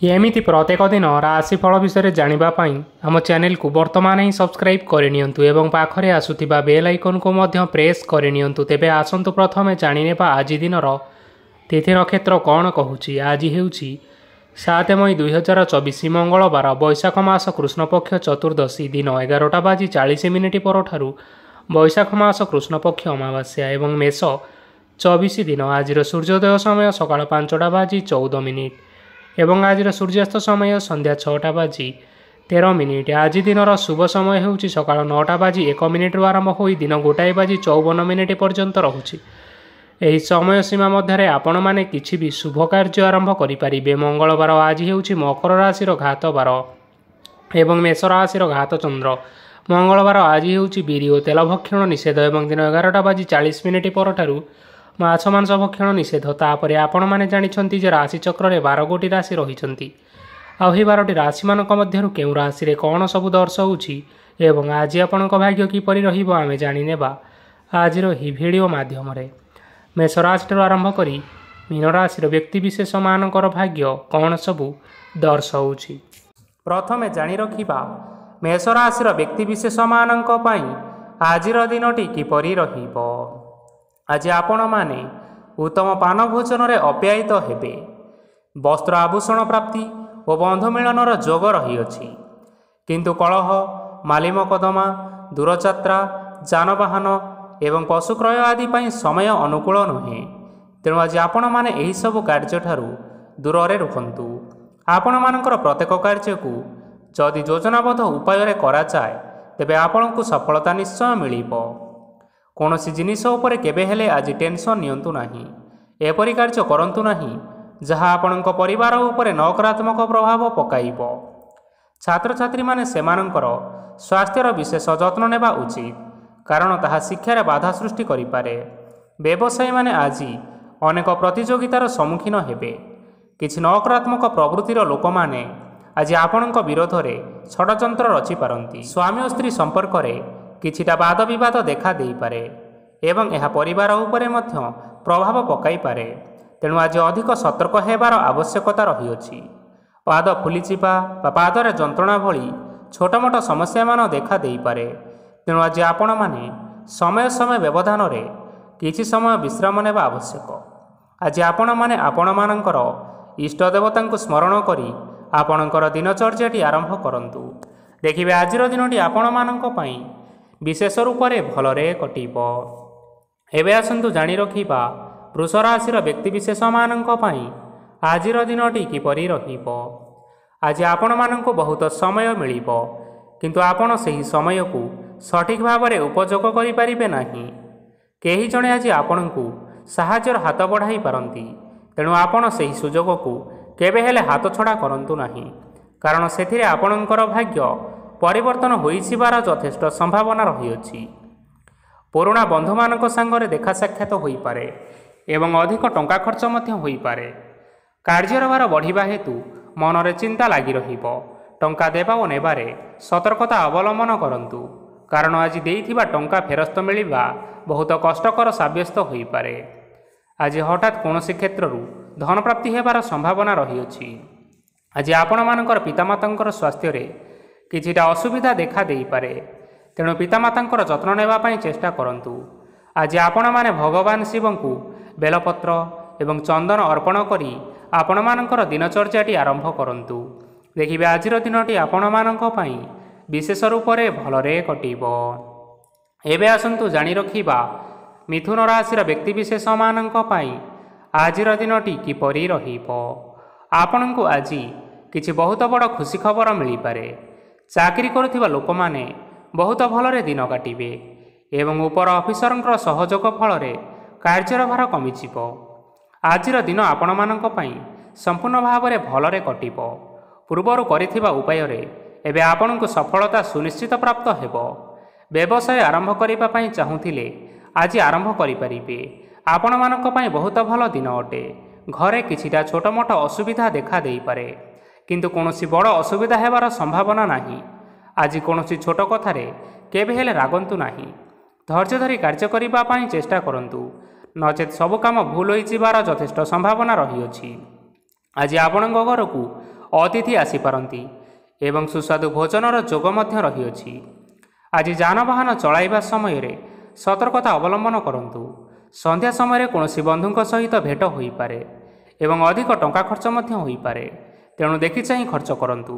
एमिति प्रत्येक दिन राशिफल विषय जानिबा पई आम चैनल को वर्तमान ही सब्सक्राइब करनियंतु एवं पाखरे आसुथिबा बेल आइकन को मध्य प्रेस करनियंतु। तेबे आसंतु प्रथमे जानिनेबा आज दिनर तिथि नक्षत्र कौन कहूची। आज हेउची 7 मई 2024 मंगलवार बैशाख मास कृष्णपक्ष चतुर्दशी दिन 11:40 परठारु बैशाख मास कृष्णपक्ष अमावास्या एवं मेष 24 दिन। आज सूर्योदय समय सकाळ 5:14 एवं आज सूर्यास्त समय संध्या 6:13। आज दिनर शुभ समय होउची सकाळ 9:01 आरंभ होई दिन 1:54 पर्यंत रहुची। एही समय सीमा मध्य आपण माने किछि भी शुभ कार्य आरंभ करि परिबे। मंगलवार आज हेउची मकर राशिर घात बार एवं मेष राशिर घात चंद्र। मंगलवार आज हेउची बिरि ओ तेल भक्षण निषेध एवं दिन 11:40 परठारु माछ मांस भक्षण निषेध। तापर आपण माने जानिछंती जे राशि चक्र रे 12 गोटी राशि रहिछंती। आ ही 12टी राशि मानक मध्यरु केउ राशि रे कोन सब दर्शाउछि एवं आज आपणक भाग्य किपरि रहिबो आमे जानि नेबा आज रो ही वीडियो माध्यम रे। मेष राशि आरंभ करी मीन राशि व्यक्ति विशेष मानकर भाग्य कौन सबू दर्शाउछि। प्रथमे जानि रखिबा मेष राशि व्यक्ति विशेष मानक पई आजिर दिनटी किपरि रहिबो। आज आपण माने उत्तम पान भोजन रे अप्यायित हेबे। वस्त्र आभूषण प्राप्ति और बंधु मिलनर जोग रहिअछि। किंतु कलह माली मकदमा दूरयात्रा जानवाहन एवं पशु क्रय आदि पई समय अनुकूल नुहे। तेणु आज आपण माने एही सब कार्य ठारू दूर रे रुहंतु। आपण मानकर प्रत्येक कार्य को जदि योजनाबद्ध उपाय रे करा जाय तेबे आपण को सफलता निश्चय मिलिबो। कौनसी जिनिष उपरे केबे हेले आज टेंशन नियंतु नाही। एपरि कार्य करंतु नाही जहाँ आपणक परिवार उपरे नकारात्मक प्रभाव पकाइबो। छात्र छात्री माने सेमानंकर स्वास्थ्यर विशेष जत्न नेबा उचित कारण ताहा शिक्षार बाधा सृष्टि करिपारे। व्यवसायी माने आज अनेक प्रतियोगितार सम्मुखीन हेबे। किछि नकारात्मक प्रवृत्तिर लोक माने आज आपणक विरोध रे षडयंत्र रचि पारंती। स्वामी और स्त्री संपर्क रे किछिटा वाद विवाद देखा देई पारे एवं यह परिवार उपरे मध्य प्रभाव पकाई पारे। तेणु आज अधिक सतर्क हेबार आवश्यकता रहिअछि। पाद फुलिचिपा बा पादरे जंत्रणा भली छोट मोट समस्या मान देखा देई पारे। तेणु आज आपण माने समय समय व्यवधान रे किछि समय विश्राम नेबा आवश्यक। आज आपण माने आपण मानकर इष्ट देवता स्मरण करी आपणकर दिनचर्याटी आरंभ करंतु। देखिबे आजिर दिनटी आपण मानक पई विशेष रूप से भलरे कटिब। एबे आसंतु जानि रखिबा वृष राशि व्यक्ति विशेष मानक पई आजिर दिनटी किपरि रहिब। आज आपण मानक बहुत समय मिलिब किंतु आपण सही समय को सठिक भाव में उपयोग करि परिबे नाही। केही जणे आज आपण को साहाय्यर हाथ बढ़ाई पारंती। तेणु आपण सही सुजोग को केबे हेले हाथ छड़ा करंतु नाही कारण सेथिरे आपणकर भाग्य परिवर्तन होइसिबार यथेष्ट संभावना रहिअछि। पुराणा बंधु मानक संगरे देखा साक्षात होई पारे एवं अधिक टंका खर्च मध्य होई पारे। कार्यर भार बढ़िबा हेतु मनरे चिंता लागी रहिबो। टंका देबा ओ नेबारे सतर्कता अवलंबन करंतु कारण आज देइथिबा टंका फेरस्त मिलिबा बहुत कष्टकर साब्यस्त होई पारे। आज हठात कोनोसी क्षेत्ररू धन प्राप्ति हेबार संभावना रहिअछि। आज आपण मानकर पितामातांकर स्वास्थ्य रे किछिटा असुविधा देखा देई पारे। तेणु पितामातांकर जत्न नेबा पई चेष्टा करंतु। आज आपण माने भगवान शिव को बेलपत्र एवं चंदन अर्पण करी आपण मानकर दिनचर्याटी आरंभ करंतु। देखिबे आजिर दिनटी आपण मानक पई विशेष रूप से भलरे कटिबो। एबे आसंतु जानि रखिबा मिथुन राशि व्यक्ति विशेष मानक पई आजिर दिनटी किपरि रहिबो। आपणको आज किछि बहुत बड़ खुशी खबर मिली पारे। चाकरी करुथिबा लोक माने बहुत भलरे दिन काटिबे एवं उपर ऑफिसरंकर सहयोग फल कार्यर भार कमिजिबो। आजिर दिन आपण मानक पई संपूर्ण भाव में भलरे कटिबो। पूर्वर करिथिबा उपाय रे एबे आपणको सफलता सुनिश्चित प्राप्त हेबो। व्यवसाय आरंभ करिबा पई चाहुथिले आज आरंभ करि परिबे। आपण मानक पई बहुत भल दिन अटे। घरे किछिटा छोट मोट असुविधा देखा देई पारे किंतु कौनसी बड़ असुविधा हेबार संभावना नाही। आज कौनसी छोट कथारे केबे हेले रागंतु नाही। धैर्य धरी कार्य करिबा पई चेष्टा करंतु नचेत सब काम भूल होइजिबार यथेष्ट संभावना रहिअछि। आज आपणक घर को ଅତିଥି ଆସିପାରନ୍ତି ଏବଂ ସୁସ୍ୱାଦୁ ଭୋଜନର ଯୋଗ ମଧ୍ୟ ରହିଅଛି। ଆଜି ଯାନବାହନ ଚଳାଇବା ସମୟରେ ସତର୍କତା ଅବଲମ୍ବନ କରନ୍ତୁ। ସନ୍ଧ୍ୟା ସମୟରେ କୌଣସି ବନ୍ଧୁଙ୍କ ସହିତ ଭେଟ ହୋଇପାରେ ଏବଂ ଅଧିକ ଟଙ୍କା ଖର୍ଚ୍ଚ ମଧ୍ୟ ହୋଇପାରେ, ତେଣୁ ଦେଖିଚାହିଁ ଖର୍ଚ୍ଚ କରନ୍ତୁ।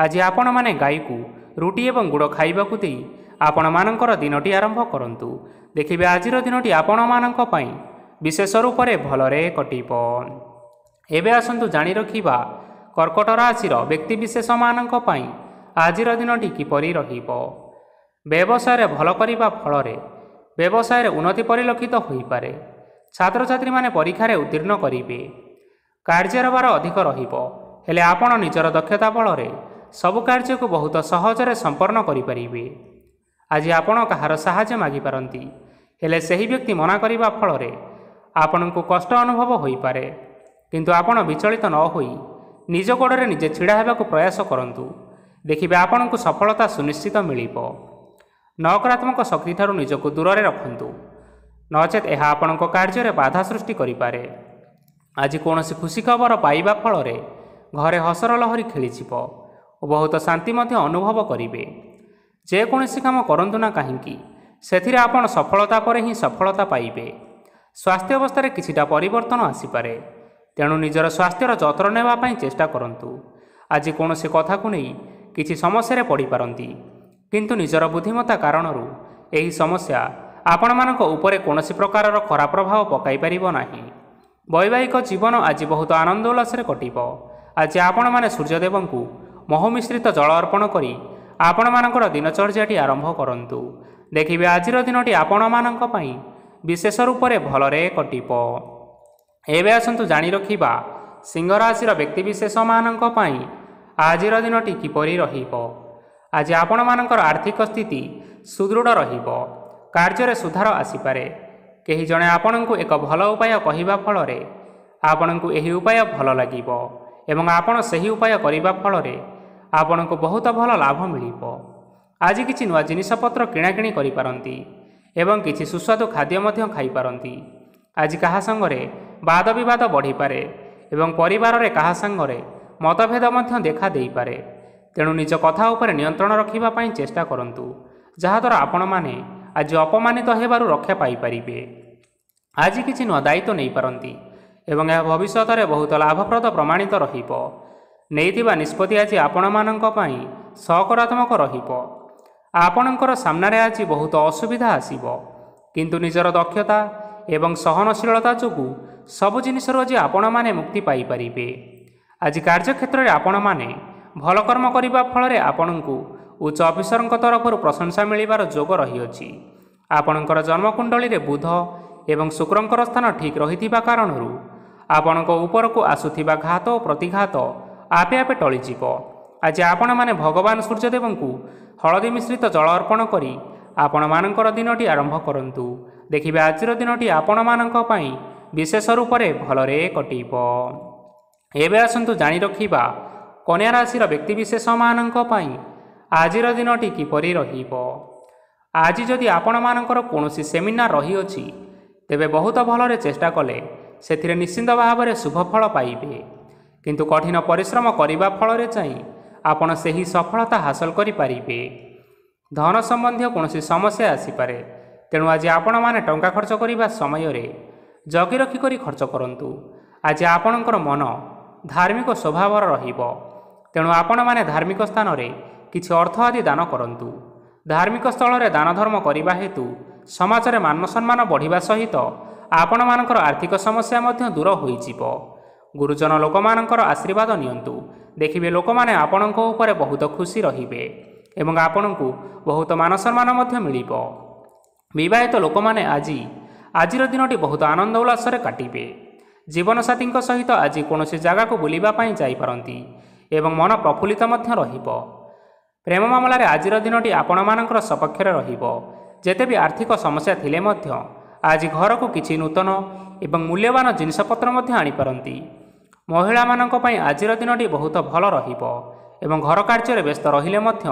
ଆଜି ଆପଣମାନେ ଗାଈକୁ ରୁଟି ଏବଂ ଗୁଡ଼ ଖାଇବାକୁ ଦେଇ ଆପଣମାନଙ୍କର ଦିନଟି ଆରମ୍ଭ କରନ୍ତୁ। ଦେଖିବେ ଆଜିର ଦିନଟି ଆପଣମାନଙ୍କ ପାଇଁ ବିଶେଷ ରୂପରେ ଭଲରେ କଟିବ। ଏବେ ଆସନ୍ତୁ ଜାଣି ରଖିବା କର୍କଟ ରାଶିର ବ୍ୟକ୍ତିବିଶେଷମାନଙ୍କ ପାଇଁ ଆଜିର ଦିନଟି କିପରି ରହିବ। ବ୍ୟବସାୟରେ ଭଲ କରିବା ଫଳରେ ବ୍ୟବସାୟରେ ଉନ୍ନତି ପରିଲକ୍ଷିତ ହୋଇପାରେ। ଛାତ୍ରଛାତ୍ରୀମାନେ ପରୀକ୍ଷାରେ ଉତ୍ତୀର୍ଣ୍ଣ କରିବେ। କାର୍ଯ୍ୟର ଭାର ଅଧିକ ରହିବ, ହେଲେ ଆପଣ ନିଜର ଦକ୍ଷତା ବଳରେ ସବୁ କାର୍ଯ୍ୟକୁ ବହୁତ ସହଜରେ ସମ୍ପନ୍ନ କରିପାରିବେ। ଆଜି ଆପଣ କାହାର ସାହାଯ୍ୟ ମାଗିପାରନ୍ତି, ହେଲେ ସେହି ବ୍ୟକ୍ତି ମନା କରିବା ଫଳରେ ଆପଣଙ୍କୁ କଷ୍ଟ ଅନୁଭବ ହୋଇପାରେ। କିନ୍ତୁ ଆପଣ ବିଚଳିତ ନ ହୋଇ ନିଜ ଗୋଡ଼ରେ ନିଜେ ଛିଡ଼ା ହେବାକୁ ପ୍ରୟାସ କରନ୍ତୁ। ଦେଖିବେ ଆପଣଙ୍କୁ ସଫଳତା ସୁନିଶ୍ଚିତ ମିଳିବ। ନକାରାତ୍ମକ ଶକ୍ତିଠାରୁ ନିଜକୁ ଦୂରରେ ରଖନ୍ତୁ, ନଚେତ୍ ଏହା ଆପଣଙ୍କ କାର୍ଯ୍ୟରେ ବାଧା ସୃଷ୍ଟି କରିପାରେ। ଆଜି କୌଣସି ଖୁସି ଖବର ପାଇବା ଫଳରେ ଘରେ ହସର ଲହରୀ ଖେଳିଯିବ ଓ ବହୁତ ଶାନ୍ତି ମଧ୍ୟ ଅନୁଭବ କରିବେ। ଯେକୌଣସି କାମ କରନ୍ତୁ ନା କାହିଁକି, ସେଥିରେ ଆପଣ ସଫଳତା ପରେ ହିଁ ସଫଳତା ପାଇବେ। ସ୍ୱାସ୍ଥ୍ୟ ଅବସ୍ଥାରେ କିଛିଟା ପରିବର୍ତ୍ତନ ଆସିପାରେ, ତେଣୁ ନିଜର ସ୍ୱାସ୍ଥ୍ୟର ଯତ୍ନ ନେବା ପାଇଁ ଚେଷ୍ଟା କରନ୍ତୁ। ଆଜି କୌଣସି କଥାକୁ ନେଇ କିଛି ସମସ୍ୟାରେ ପଡ଼ିପାରନ୍ତି, କିନ୍ତୁ ନିଜର ବୁଦ୍ଧିମତ୍ତା କାରଣରୁ ଏହି ସମସ୍ୟା ଆପଣମାନଙ୍କ ଉପରେ କୌଣସି ପ୍ରକାରର ଖରାପ ପ୍ରଭାବ ପକାଇ ପାରିବ ନାହିଁ। ବୈବାହିକ ଜୀବନ ଆଜି ବହୁତ ଆନନ୍ଦ ଉଲ୍ଲାସରେ କଟିବ। ଆଜି ଆପଣମାନେ ସୂର୍ଯ୍ୟଦେବଙ୍କୁ ମହୁ ମିଶ୍ରିତ ଜଳ ଅର୍ପଣ କରି ଆପଣମାନଙ୍କର ଦିନଚର୍ଯ୍ୟାଟି ଆରମ୍ଭ କରନ୍ତୁ। ଦେଖିବେ ଆଜିର ଦିନଟି ଆପଣମାନଙ୍କ ପାଇଁ ବିଶେଷ ରୂପରେ ଭଲରେ କଟିବ। ଏବେ ଆସନ୍ତୁ ଜାଣି ରଖିବା ସିଂହ ରାଶିର ବ୍ୟକ୍ତିବିଶେଷମାନଙ୍କ ପାଇଁ ଆଜିର ଦିନଟି କିପରି ରହିବ। ଆଜି ଆପଣମାନଙ୍କର ଆର୍ଥିକ ସ୍ଥିତି ସୁଦୃଢ଼ ରହିବ। କାର୍ଯ୍ୟରେ ସୁଧାର ଆସିପାରେ। କେହି ଜଣେ ଆପଣଙ୍କୁ ଏକ ଭଲ ଉପାୟ କହିବା ଫଳରେ ଆପଣଙ୍କୁ ଏହି ଉପାୟ ଭଲ ଲାଗିବ ଏବଂ ଆପଣ ସେହି ଉପାୟ କରିବା ଫଳରେ ଆପଣଙ୍କୁ ବହୁତ ଭଲ ଲାଭ ମିଳିବ। ଆଜି କିଛି ନୂଆ ଜିନିଷପତ୍ର କିଣାକିଣି କରିପାରନ୍ତି ଏବଂ କିଛି ସୁସ୍ୱାଦୁ ଖାଦ୍ୟ ମଧ୍ୟ ଖାଇପାରନ୍ତି। ଆଜି କାହା ସାଙ୍ଗରେ ବାଦ ବିବାଦ ବଢ଼ିପାରେ ଏବଂ ପରିବାରରେ କାହା ସାଙ୍ଗରେ ମତଭେଦ ମଧ୍ୟ ଦେଖା ଦେଇପାରେ। ତେଣୁ ନିଜ କଥା ଉପରେ ନିୟନ୍ତ୍ରଣ ରଖିବା ପାଇଁ ଚେଷ୍ଟା କରନ୍ତୁ, ଯାହାଦ୍ୱାରା ଆପଣମାନେ ଆଜି ଅପମାନିତ ହେବାରୁ ରକ୍ଷା ପାଇପାରିବେ। ଆଜି କିଛି ନୂଆ ଦାୟିତ୍ୱ ନେଇପାରନ୍ତି ଏବଂ ଏହା ଭବିଷ୍ୟତରେ ବହୁତ ଲାଭପ୍ରଦ ପ୍ରମାଣିତ ରହିବ। ନେଇଥିବା ନିଷ୍ପତ୍ତି ଆଜି ଆପଣମାନଙ୍କ ପାଇଁ ସକାରାତ୍ମକ ରହିବ। ଆପଣଙ୍କର ସାମ୍ନାରେ ଆଜି ବହୁତ ଅସୁବିଧା ଆସିବ, କିନ୍ତୁ ନିଜର ଦକ୍ଷତା ଏବଂ ସହନଶୀଳତା ଯୋଗୁଁ ସବୁ ଜିନିଷରୁ ଆଜି ଆପଣମାନେ ମୁକ୍ତି ପାଇପାରିବେ। ଆଜି କାର୍ଯ୍ୟକ୍ଷେତ୍ରରେ ଆପଣମାନେ ଭଲ କର୍ମ କରିବା ଫଳରେ ଆପଣଙ୍କୁ ଉଚ୍ଚ ଅଫିସରଙ୍କ ତରଫରୁ ପ୍ରଶଂସା ମିଳିବାର ଯୋଗ ରହିଅଛି। ଆପଣଙ୍କର ଜନ୍ମକୁଣ୍ଡଳୀରେ ବୁଧ ଏବଂ ଶୁକ୍ରଙ୍କର ସ୍ଥାନ ଠିକ୍ ରହିଥିବା କାରଣରୁ ଆପଣଙ୍କ ଉପରକୁ ଆସୁଥିବା ଘାତ ଓ ପ୍ରତିଘାତ ଆପେ ଆପେ ଟଳିଯିବ। ଆଜି ଆପଣମାନେ ଭଗବାନ ସୂର୍ଯ୍ୟଦେବଙ୍କୁ ହଳଦୀ ମିଶ୍ରିତ ଜଳ ଅର୍ପଣ କରି ଆପଣମାନଙ୍କର ଦିନଟି ଆରମ୍ଭ କରନ୍ତୁ। ଦେଖିବେ ଆଜିର ଦିନଟି ଆପଣମାନଙ୍କ ପାଇଁ ବିଶେଷ ରୂପରେ ଭଲରେ କଟିବ। ଏବେ ଆସନ୍ତୁ ଜାଣି ରଖିବା କନ୍ୟା ରାଶିର ବ୍ୟକ୍ତିବିଶେଷମାନଙ୍କ ପାଇଁ ଆଜିର ଦିନଟି କିପରି ରହିବ। ଆଜି ଯଦି ଆପଣମାନଙ୍କର କୌଣସି ସେମିନାର ରହିଅଛି, ତେବେ ବହୁତ ଭଲରେ ଚେଷ୍ଟା କଲେ ସେଥିରେ ନିଶ୍ଚିନ୍ତ ଭାବରେ ଶୁଭ ଫଳ ପାଇବେ। କିନ୍ତୁ କଠିନ ପରିଶ୍ରମ କରିବା ଫଳରେ ଯାଇ ଆପଣ ସେହି ସଫଳତା ହାସଲ କରିପାରିବେ। ଧନ ସମ୍ବନ୍ଧୀୟ କୌଣସି ସମସ୍ୟା ଆସିପାରେ, ତେଣୁ ଆଜି ଆପଣମାନେ ଟଙ୍କା ଖର୍ଚ୍ଚ କରିବା ସମୟରେ ଜଗି ରଖି କରି ଖର୍ଚ୍ଚ କରନ୍ତୁ। ଆଜି ଆପଣଙ୍କର ମନ ଧାର୍ମିକ ସ୍ୱଭାବର ରହିବ, ତେଣୁ ଆପଣମାନେ ଧାର୍ମିକ ସ୍ଥାନରେ କିଛି ଅର୍ଥ ଆଦି ଦାନ କରନ୍ତୁ। ଧାର୍ମିକ ସ୍ଥଳରେ ଦାନ ଧର୍ମ କରିବା ହେତୁ ସମାଜରେ ମାନ ସମ୍ମାନ ବଢ଼ିବା ସହିତ ଆପଣମାନଙ୍କର ଆର୍ଥିକ ସମସ୍ୟା ମଧ୍ୟ ଦୂର ହୋଇଯିବ। ଗୁରୁଜନ ଲୋକମାନଙ୍କର ଆଶୀର୍ବାଦ ନିଅନ୍ତୁ। ଦେଖିବେ ଲୋକମାନେ ଆପଣଙ୍କ ଉପରେ ବହୁତ ଖୁସି ରହିବେ ଏବଂ ଆପଣଙ୍କୁ ବହୁତ ମାନ ସମ୍ମାନ ମଧ୍ୟ ମିଳିବ। ବିବାହିତ ଲୋକମାନେ ଆଜିର ଦିନଟି ବହୁତ ଆନନ୍ଦ ଉଲ୍ଲାସରେ କାଟିବେ। ଜୀବନସାଥୀଙ୍କ ସହିତ ଆଜି କୌଣସି ଜାଗାକୁ ବୁଲିବା ପାଇଁ ଯାଇପାରନ୍ତି ଏବଂ ମନ ପ୍ରଫୁଲ୍ଲିତ ମଧ୍ୟ ରହିବ। ପ୍ରେମ ମାମଲାରେ ଆଜିର ଦିନଟି ଆପଣମାନଙ୍କର ସପକ୍ଷରେ ରହିବ। ଯେତେ ବି ଆର୍ଥିକ ସମସ୍ୟା ଥିଲେ ମଧ୍ୟ ଆଜି ଘରକୁ କିଛି ନୂତନ ଏବଂ ମୂଲ୍ୟବାନ ଜିନିଷପତ୍ର ମଧ୍ୟ ଆଣିପାରନ୍ତି। ମହିଳାମାନଙ୍କ ପାଇଁ ଆଜିର ଦିନଟି ବହୁତ ଭଲ ରହିବ ଏବଂ ଘର କାର୍ଯ୍ୟରେ ବ୍ୟସ୍ତ ରହିଲେ ମଧ୍ୟ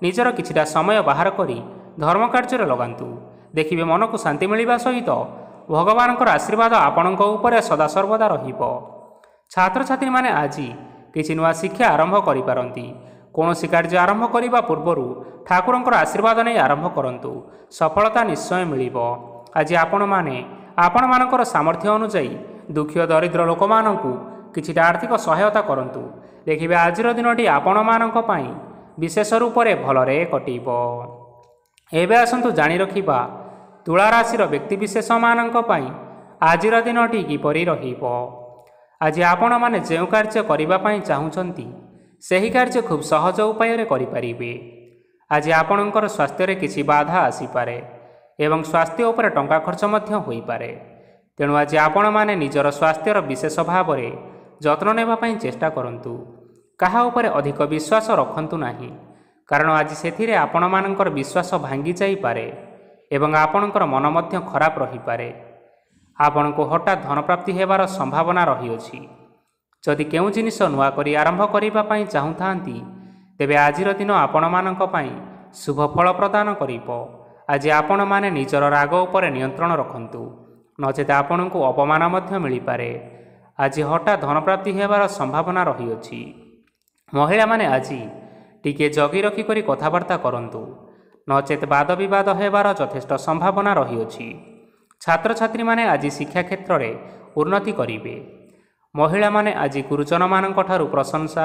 ନିଜର କିଛିଟା ସମୟ ବାହାର କରି ଧର୍ମ କାର୍ଯ୍ୟରେ ଲଗାନ୍ତୁ। ଦେଖିବେ ମନକୁ ଶାନ୍ତି ମିଳିବା ସହିତ ଭଗବାନଙ୍କର ଆଶୀର୍ବାଦ ଆପଣଙ୍କ ଉପରେ ସଦାସର୍ବଦା ରହିବ। ଛାତ୍ରଛାତ୍ରୀମାନେ ଆଜି କିଛି ନୂଆ ଶିକ୍ଷା ଆରମ୍ଭ କରିପାରନ୍ତି। କୌଣସି କାର୍ଯ୍ୟ ଆରମ୍ଭ କରିବା ପୂର୍ବରୁ ଠାକୁରଙ୍କର ଆଶୀର୍ବାଦ ନେଇ ଆରମ୍ଭ କରନ୍ତୁ, ସଫଳତା ନିଶ୍ଚୟ ମିଳିବ। ଆଜି ଆପଣମାନଙ୍କର ସାମର୍ଥ୍ୟ ଅନୁଯାୟୀ ଦୁଃଖୀ ଓ ଦରିଦ୍ର ଲୋକମାନଙ୍କୁ କିଛିଟା ଆର୍ଥିକ ସହାୟତା କରନ୍ତୁ। ଦେଖିବେ ଆଜିର ଦିନଟି ଆପଣମାନଙ୍କ ପାଇଁ ବିଶେଷ ରୂପରେ ଭଲରେ କଟିବ। ଏବେ ଆସନ୍ତୁ ଜାଣି ରଖିବା ତୁଳା ରାଶିର ବ୍ୟକ୍ତିବିଶେଷମାନଙ୍କ ପାଇଁ ଆଜିର ଦିନଟି କିପରି ରହିବ। ଆଜି ଆପଣମାନେ ଯେଉଁ କାର୍ଯ୍ୟ କରିବା ପାଇଁ ଚାହୁଁଛନ୍ତି ସେହି କାର୍ଯ୍ୟ ଖୁବ୍ ସହଜ ଉପାୟରେ କରିପାରିବେ। ଆଜି ଆପଣଙ୍କର ସ୍ୱାସ୍ଥ୍ୟରେ କିଛି ବାଧା ଆସିପାରେ ଏବଂ ସ୍ୱାସ୍ଥ୍ୟ ଉପରେ ଟଙ୍କା ଖର୍ଚ୍ଚ ମଧ୍ୟ ହୋଇପାରେ। ତେଣୁ ଆଜି ଆପଣମାନେ ନିଜର ସ୍ୱାସ୍ଥ୍ୟର ବିଶେଷ ଭାବରେ ଯତ୍ନ ନେବା ପାଇଁ ଚେଷ୍ଟା କରନ୍ତୁ। କାହା ଉପରେ ଅଧିକ ବିଶ୍ୱାସ ରଖନ୍ତୁ ନାହିଁ, କାରଣ ଆଜି ସେଥିରେ ଆପଣମାନଙ୍କର ବିଶ୍ୱାସ ଭାଙ୍ଗି ଯାଇପାରେ ଏବଂ ଆପଣଙ୍କର ମନ ମଧ୍ୟ ଖରାପ ରହିପାରେ। ଆପଣଙ୍କୁ ହଠାତ୍ ଧନପ୍ରାପ୍ତି ହେବାର ସମ୍ଭାବନା ରହିଅଛି। ଯଦି କେଉଁ ଜିନିଷ ନୂଆ କରି ଆରମ୍ଭ କରିବା ପାଇଁ ଚାହୁଁଥାନ୍ତି, ତେବେ ଆଜିର ଦିନ ଆପଣମାନଙ୍କ ପାଇଁ ଶୁଭ ଫଳ ପ୍ରଦାନ କରିବ। ଆଜି ଆପଣମାନେ ନିଜର ରାଗ ଉପରେ ନିୟନ୍ତ୍ରଣ ରଖନ୍ତୁ, ନଚେତ ଆପଣଙ୍କୁ ଅପମାନ ମଧ୍ୟ ମିଳିପାରେ। ଆଜି ହଠାତ୍ ଧନପ୍ରାପ୍ତି ହେବାର ସମ୍ଭାବନା ରହିଅଛି। ମହିଳାମାନେ ଆଜି ଟିକିଏ ଜଗି ରଖିକରି କଥାବାର୍ତ୍ତା କରନ୍ତୁ, ନଚେତ ବାଦ ବିବାଦ ହେବାର ଯଥେଷ୍ଟ ସମ୍ଭାବନା ରହିଅଛି। ଛାତ୍ରଛାତ୍ରୀମାନେ ଆଜି ଶିକ୍ଷା କ୍ଷେତ୍ରରେ ଉନ୍ନତି କରିବେ। ମହିଳାମାନେ ଆଜି ଗୁରୁଜନମାନଙ୍କଠାରୁ ପ୍ରଶଂସା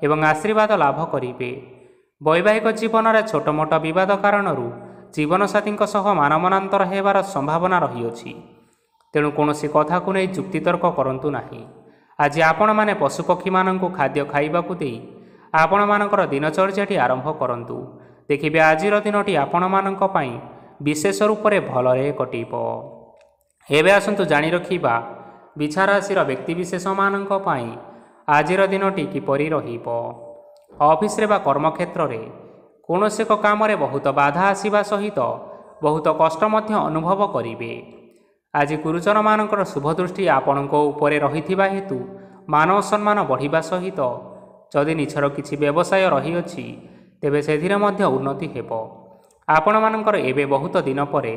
ଏବଂ ଆଶୀର୍ବାଦ ଲାଭ କରିବେ। ବୈବାହିକ ଜୀବନରେ ଛୋଟ ମୋଟ ବିବାଦ କାରଣରୁ ଜୀବନସାଥୀଙ୍କ ସହ ମାନମନାନ୍ତର ହେବାର ସମ୍ଭାବନା ରହିଅଛି। ତେଣୁ କୌଣସି କଥାକୁ ନେଇ ଯୁକ୍ତିତର୍କ କରନ୍ତୁ ନାହିଁ। ଆଜି ଆପଣମାନେ ପଶୁପକ୍ଷୀମାନଙ୍କୁ ଖାଦ୍ୟ ଖାଇବାକୁ ଦେଇ ଆପଣମାନଙ୍କର ଦିନଚର୍ଯ୍ୟାଟି ଆରମ୍ଭ କରନ୍ତୁ। ଦେଖିବେ ଆଜିର ଦିନଟି ଆପଣମାନଙ୍କ ପାଇଁ ବିଶେଷ ରୂପରେ ଭଲରେ କଟିବ। ଏବେ ଆସନ୍ତୁ ଜାଣି ରଖିବା ବିଛା ରାଶିର ବ୍ୟକ୍ତିବିଶେଷମାନଙ୍କ ପାଇଁ ଆଜିର ଦିନଟି କିପରି ରହିବ। ଅଫିସରେ ବା କର୍ମକ୍ଷେତ୍ରରେ କୌଣସି ଏକ କାମରେ ବହୁତ ବାଧା ଆସିବା ସହିତ ବହୁତ କଷ୍ଟ ମଧ୍ୟ ଅନୁଭବ କରିବେ। ଆଜି ଗୁରୁଜନମାନଙ୍କର ଶୁଭ ଦୃଷ୍ଟି ଆପଣଙ୍କ ଉପରେ ରହିଥିବା ହେତୁ ମାନ ସମ୍ମାନ ବଢ଼ିବା ସହିତ ଯଦି ନିଜର କିଛି ବ୍ୟବସାୟ ରହିଅଛି, ତେବେ ସେଥିରେ ମଧ୍ୟ ଉନ୍ନତି ହେବ। ଆପଣମାନଙ୍କର ଏବେ ବହୁତ ଦିନ ପରେ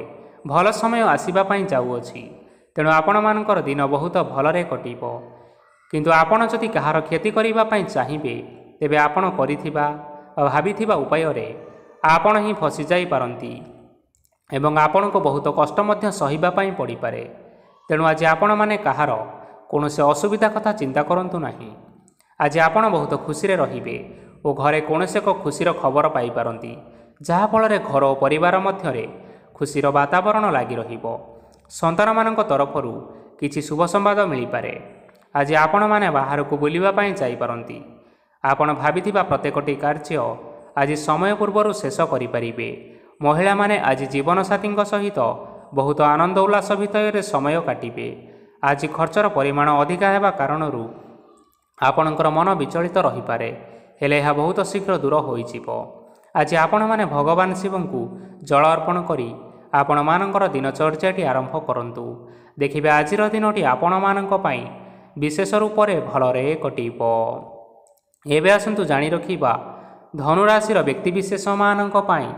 ଭଲ ସମୟ ଆସିବା ପାଇଁ ଯାଉଅଛି। ତେଣୁ ଆପଣମାନଙ୍କର ଦିନ ବହୁତ ଭଲରେ କଟିବ। କିନ୍ତୁ ଆପଣ ଯଦି କାହାର କ୍ଷତି କରିବା ପାଇଁ ଚାହିଁବେ, ତେବେ ଆପଣ କରିଥିବା ବା ଭାବିଥିବା ଉପାୟରେ ଆପଣ ହିଁ ଫସିଯାଇପାରନ୍ତି ଏବଂ ଆପଣଙ୍କୁ ବହୁତ କଷ୍ଟ ମଧ୍ୟ ସହିବା ପାଇଁ ପଡ଼ିପାରେ। ତେଣୁ ଆଜି ଆପଣମାନେ କାହାର କୌଣସି ଅସୁବିଧା କଥା ଚିନ୍ତା କରନ୍ତୁ ନାହିଁ। ଆଜି ଆପଣ ବହୁତ ଖୁସିରେ ରହିବେ ଓ ଘରେ କୌଣସି ଏକ ଖୁସିର ଖବର ପାଇପାରନ୍ତି, ଯାହାଫଳରେ ଘର ଓ ପରିବାର ମଧ୍ୟରେ ଖୁସିର ବାତାବରଣ ଲାଗି ରହିବ। ସନ୍ତାନମାନଙ୍କ ତରଫରୁ କିଛି ଶୁଭ ସମ୍ବାଦ ମିଳିପାରେ। ଆଜି ଆପଣମାନେ ବାହାରକୁ ବୁଲିବା ପାଇଁ ଯାଇପାରନ୍ତି। ଆପଣ ଭାବିଥିବା ପ୍ରତ୍ୟେକଟି କାର୍ଯ୍ୟ ଆଜି ସମୟ ପୂର୍ବରୁ ଶେଷ କରିପାରିବେ। ମହିଳାମାନେ ଆଜି ଜୀବନସାଥୀଙ୍କ ସହିତ ବହୁତ ଆନନ୍ଦ ଉଲ୍ଲାସ ଭିତରେ ସମୟ କାଟିବେ। ଆଜି ଖର୍ଚ୍ଚର ପରିମାଣ ଅଧିକା ହେବା କାରଣରୁ ଆପଣଙ୍କର ମନ ବିଚଳିତ ରହିପାରେ, ହେଲେ ଏହା ବହୁତ ଶୀଘ୍ର ଦୂର ହୋଇଯିବ। ଆଜି ଆପଣମାନେ ଭଗବାନ ଶିବଙ୍କୁ ଜଳ ଅର୍ପଣ କରି ଆପଣମାନଙ୍କର ଦିନଚର୍ଯ୍ୟାଟି ଆରମ୍ଭ କରନ୍ତୁ। ଦେଖିବେ ଆଜିର ଦିନଟି ଆପଣମାନଙ୍କ ପାଇଁ ବିଶେଷ ରୂପରେ ଭଲରେ କଟିବ। ଏବେ ଆସନ୍ତୁ ଜାଣି ରଖିବା ଧନୁରାଶିର ବ୍ୟକ୍ତିବିଶେଷମାନଙ୍କ ପାଇଁ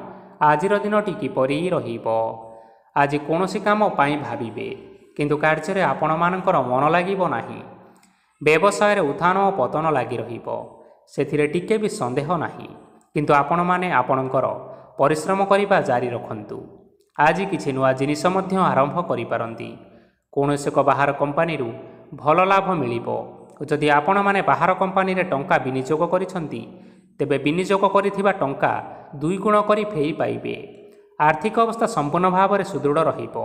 ଆଜିର ଦିନଟି କିପରି ରହିବ। ଆଜି କୌଣସି କାମ ପାଇଁ ଭାବିବେ, କିନ୍ତୁ କାର୍ଯ୍ୟରେ ଆପଣମାନଙ୍କର ମନ ଲାଗିବ ନାହିଁ। ବ୍ୟବସାୟରେ ଉତ୍ଥାନ ଓ ପତନ ଲାଗି ରହିବ, ସେଥିରେ ଟିକେ ବି ସନ୍ଦେହ ନାହିଁ। କିନ୍ତୁ ଆପଣମାନେ ଆପଣଙ୍କର ପରିଶ୍ରମ କରିବା ଜାରି ରଖନ୍ତୁ। ଆଜି କିଛି ନୂଆ ଜିନିଷ ମଧ୍ୟ ଆରମ୍ଭ କରିପାରନ୍ତି। କୌଣସି ଏକ ବାହାର କମ୍ପାନୀରୁ ଭଲ ଲାଭ ମିଳିବ। ଯଦି ଆପଣମାନେ ବାହାର କମ୍ପାନୀରେ ଟଙ୍କା ବିନିଯୋଗ କରିଛନ୍ତି, ତେବେ ବିନିଯୋଗ କରିଥିବା ଟଙ୍କା 2 ଗୁଣ କରି ଫେରି ପାଇବେ। ଆର୍ଥିକ ଅବସ୍ଥା ସମ୍ପୂର୍ଣ୍ଣ ଭାବରେ ସୁଦୃଢ଼ ରହିବ।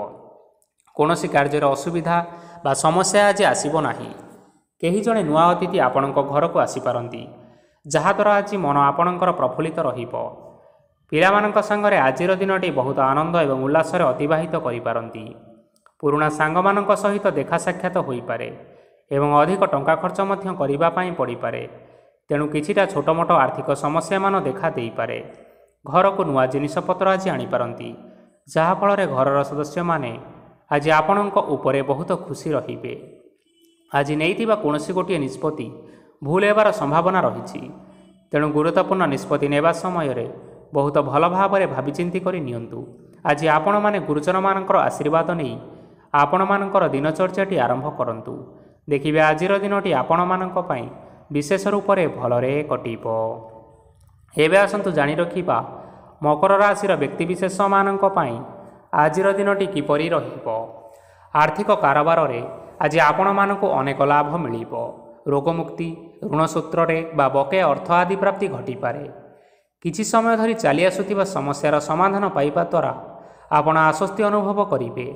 କୌଣସି କାର୍ଯ୍ୟରେ ଅସୁବିଧା ବା ସମସ୍ୟା ଆଜି ଆସିବ ନାହିଁ। କେହି ଜଣେ ନୂଆ ଅତିଥି ଆପଣଙ୍କ ଘରକୁ ଆସିପାରନ୍ତି, ଯାହାଦ୍ୱାରା ଆଜି ମନ ଆପଣଙ୍କର ପ୍ରଫୁଲ୍ଲିତ ରହିବ। ପିଲାମାନଙ୍କ ସାଙ୍ଗରେ ଆଜିର ଦିନଟି ବହୁତ ଆନନ୍ଦ ଏବଂ ଉଲ୍ଲାସରେ ଅତିବାହିତ କରିପାରନ୍ତି। ପୁରୁଣା ସାଙ୍ଗମାନଙ୍କ ସହିତ ଦେଖା ସାକ୍ଷାତ ହୋଇପାରେ ଏବଂ ଅଧିକ ଟଙ୍କା ଖର୍ଚ୍ଚ ମଧ୍ୟ କରିବା ପାଇଁ ପଡ଼ିପାରେ। ତେଣୁ କିଛିଟା ଛୋଟମୋଟ ଆର୍ଥିକ ସମସ୍ୟାମାନ ଦେଖା ଦେଇପାରେ। ଘରକୁ ନୂଆ ଜିନିଷପତ୍ର ଆଜି ଆଣିପାରନ୍ତି, ଯାହାଫଳରେ ଘରର ସଦସ୍ୟମାନେ ଆଜି ଆପଣଙ୍କ ଉପରେ ବହୁତ ଖୁସି ରହିବେ। ଆଜି ନେଇଥିବା କୌଣସି ଗୋଟିଏ ନିଷ୍ପତ୍ତି ଭୁଲ ହେବାର ସମ୍ଭାବନା ରହିଛି। ତେଣୁ ଗୁରୁତ୍ୱପୂର୍ଣ୍ଣ ନିଷ୍ପତ୍ତି ନେବା ସମୟରେ ବହୁତ ଭଲ ଭାବରେ ଭାବିଚିନ୍ତି କରି ନିଅନ୍ତୁ। ଆଜି ଆପଣମାନେ ଗୁରୁଜନମାନଙ୍କର ଆଶୀର୍ବାଦ ନେଇ ଆପଣମାନଙ୍କର ଦିନଚର୍ଯ୍ୟାଟି ଆରମ୍ଭ କରନ୍ତୁ। ଦେଖିବେ ଆଜିର ଦିନଟି ଆପଣମାନଙ୍କ ପାଇଁ विशेष रूप से भलरे कटिब। एबे आसंतु जानि रखिबा मकर राशि व्यक्तिविशेष मानक पई आजिर दिनटी किपरि रहिबो। आर्थिक कारोबार रे आज आपण मानकु अनेक लाभ मिलिबो। रोगमुक्ति, ऋण सूत्र बा बके अर्थ आदि प्राप्ति घटी पारे। किछि समय धरी चली आसुथिबा समस्यार समाधान पाइबा द्वारा आपण आश्वस्ति अनुभव करिवे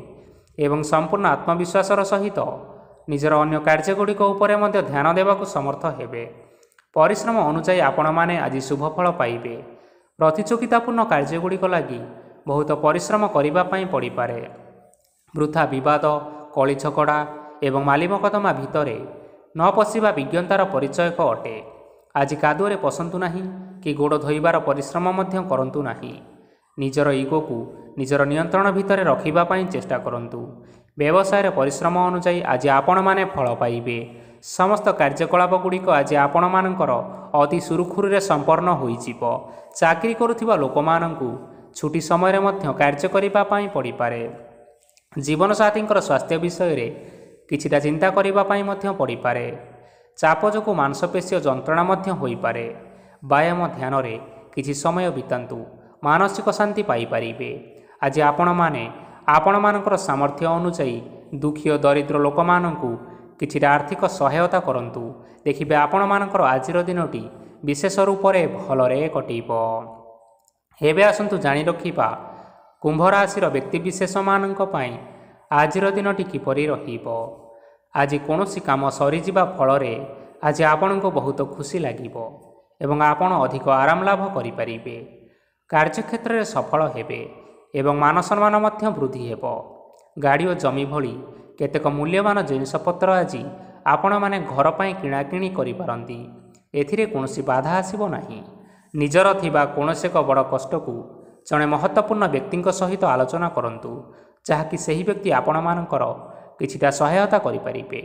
एवं संपूर्ण आत्मविश्वासर सहित निजर अन्य कार्यगुड़िक उपरे मध्य ध्यान देवाकु समर्थ हेबे। परिश्रम अनुसार आपण माने आज शुभफल पाइबे। प्रतियोगितापूर्ण कार्यगुड़िक लगी बहुत परिश्रम करने पड़ पारे। वृथा विवाद, कली झगड़ा एवं माली मकदमा भितर न पशिबा विज्ञतार परिचयक अटे। आज कादुअरे पसंतु नाही कि गोड़ धोइबार परिश्रम मध्य करंतु नाही। निजर इगो को निजर नियंत्रण भितर रखिबा पई चेष्टा करंतु। व्यवसाय परिश्रम अनुसार आज आपण माने फल पाइबे। समस्त कार्यकलाप गुड़िक आज आपण मानकर अति सुरुखुरु संपन्न होइजिबो। चाकरी करुथिबा लोकमानंकु छुट्टी समय मध्य कार्य करिबा पई पड़ी पारे। जीवन साथींकर स्वास्थ्य विषय रे किछिटा चिंता करिबा पई मध्य पड़ी पारे। चाप जोगु मांसपेशीय जंत्रणा मध्य होई पारे। व्यायाम ध्यान रे किछि समय बितांतु, मानसिक शांति पाई पारिबे। आज आपण माने आपण मानकर सामर्थ्य अनुसार दुखी और दरिद्र लोक मानंकु किछिटा आर्थिक सहायता करंतु। देखिबे आपण मानकर आजिर दिनटी विशेष रूप से भलरे कटिब। हेबे आसंतु जानि रखिबा कुंभ राशि व्यक्तिविशेष मानक पई आजिर दिनटी किपरि रहिबो। आज कोनोसी काम सरीजिबा फलरे आज आपनको बहुत खुशी लागिबो एवं आपण अधिक आराम लाभ करि परिबे। कार्यक्षेत्र में सफल हेबे एवं मान सम्मान मध्य वृद्धि हेबो। गाड़ी और जमी भली केतेक मूल्यवान जिनिसपत्र आज आपण माने घर पई किणाकिणी करि पारंती। एथिरे कोनोसी बाधा आसीबो नाही। निजर थिबा कोनोसी एक बड़ कष्ट को जड़े महत्वपूर्ण व्यक्ति सहित आलोचना करंतु, जहाँकि सही व्यक्ति आपण मानकर किछिटा सहायता करि परिबे।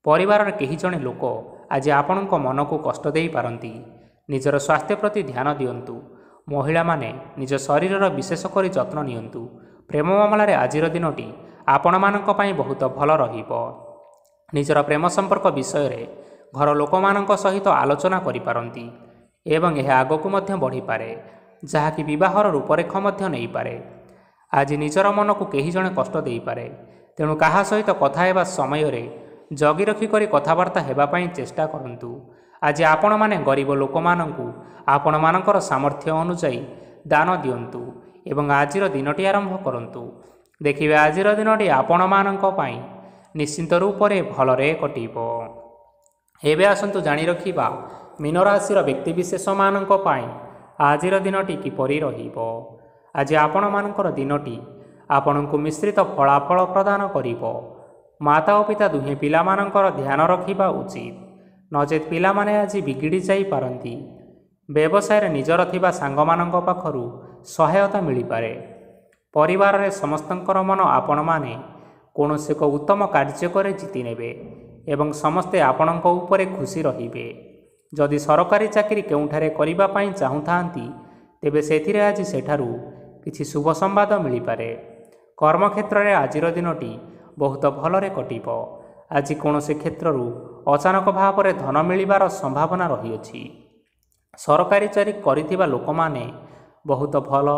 परिवार केही जणे लोक आज आपणक मन को कष्ट देई पारंती। निजर स्वास्थ्य प्रति ध्यान दियंतु। महिला माने निज शरीरर विशेष करी जत्न नियंतु। प्रेम मामला रे आजिर दिनटी आपण मानक पई बहुत भल रहिबो। निजर प्रेम संपर्क विषय रे घर लोक मानक सहित आलोचना करि पारंती एवं यह आगकु मध्य बढ़ी पारे, जहाँकि विवाहर रूपरेख मध्य नहीं पारे। आज निजर मन को केही जणे कष्ट देई पारे, तेणु कहा सहित कथा हेबा समय रे जगी रखी करी कथबार्ता हेबा पई चेष्टा करंतु। आज आपण माने गरीब लोक मानंकु आपण मानकर सामर्थ्य अनुसार दान दियंतु एवं आजिर दिनटी आरंभ करंतु। देखिबे आजिर दिनटी आपण मानक पई निश्चिंत रूप से भलरे कटिबो। एबे आसंतु जानि रखिबा मीन राशि व्यक्तिविशेष मानक पई आजिर दिनटी किपरि रहिबो। आज आपण मानकर दिनटी आपणको मिश्रित फलाफल प्रदान करिबो। माता और पिता दुहे पिला मानकर ध्यान रखिबा उचित, नचेत पिला माने आज बिगिड़ी जाई पारंती। व्यवसाय निजर थिबा सांग मानक पाखरु सहायता मिली पारे। परिवार रे समस्तंकर मन आपण माने कोनोसी एक उत्तम कार्य करे जीति नेबे एवं समस्ते आपणक उपरे खुशी रहिबे। जदि सरकारी चाकरी केउठारे करिबा पई चाहुथांती तेबे सेथिरे आज सेठारु किछि शुभ संवाद मिली पारे। कर्मक्षेत्र रे आजिर दिनटी बहुत भलरे कटिबो। आज कोनोसी क्षेत्ररु अचानक भाव में धन मिलिबार संभावना रहिअछि। सरकारी चाकरी करिथिबा लोक माने बहुत भल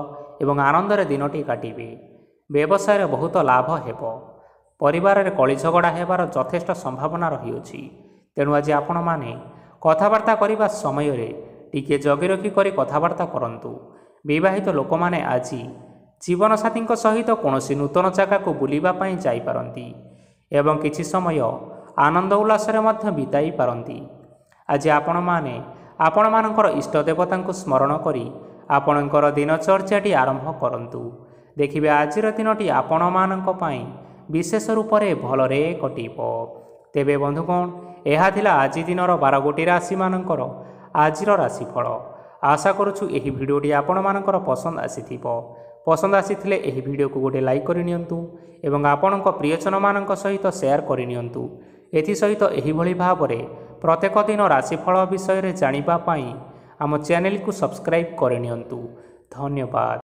एवं आनंदरे दिनटी काटिबे। व्यवसाय बहुत लाभ हेबो। परिवार रे कली झगड़ा हेबार यथेष्ट संभावना रहिअछि। तेणु आज आपण माने कथबार्ता करिबा समय रे टिके जगी रखी करी कथबार्ता करंतु। विवाहित लोक माने आज जीवन साथी सहित कौनसी नूतन जगह को बुलिबा पई जाई पारंती एवं किछि समय आनंद उल्लास मध्य बिताई पारंती। आज आपण माने आपण मानकर इष्ट देवता को स्मरण करी आपणकर दिनचर्याटी आरंभ करंतु। देखिबे आजिर दिनटी आपण मानक पई विशेष रूप से भलरे कटिबो। तेबे बंधुगण यह थिला आज दिनर 12 गोटी राशि मानकर आजिर राशिफल। आशा करुछु एही भिडियोटी आपण मानकर पसंद आसीथिबो। पसंद आसीथिले एही भिडियो को गोटे लाइक करि नियंतु एवं आपणक प्रियजन मानक सहित शेयर करि नियंतु। एथि सहित एही भली भाबरे प्रत्येक दिन राशिफल विषय रे जानिबा पई आम चैनल को सब्सक्राइब करि नियंतु। धन्यवाद।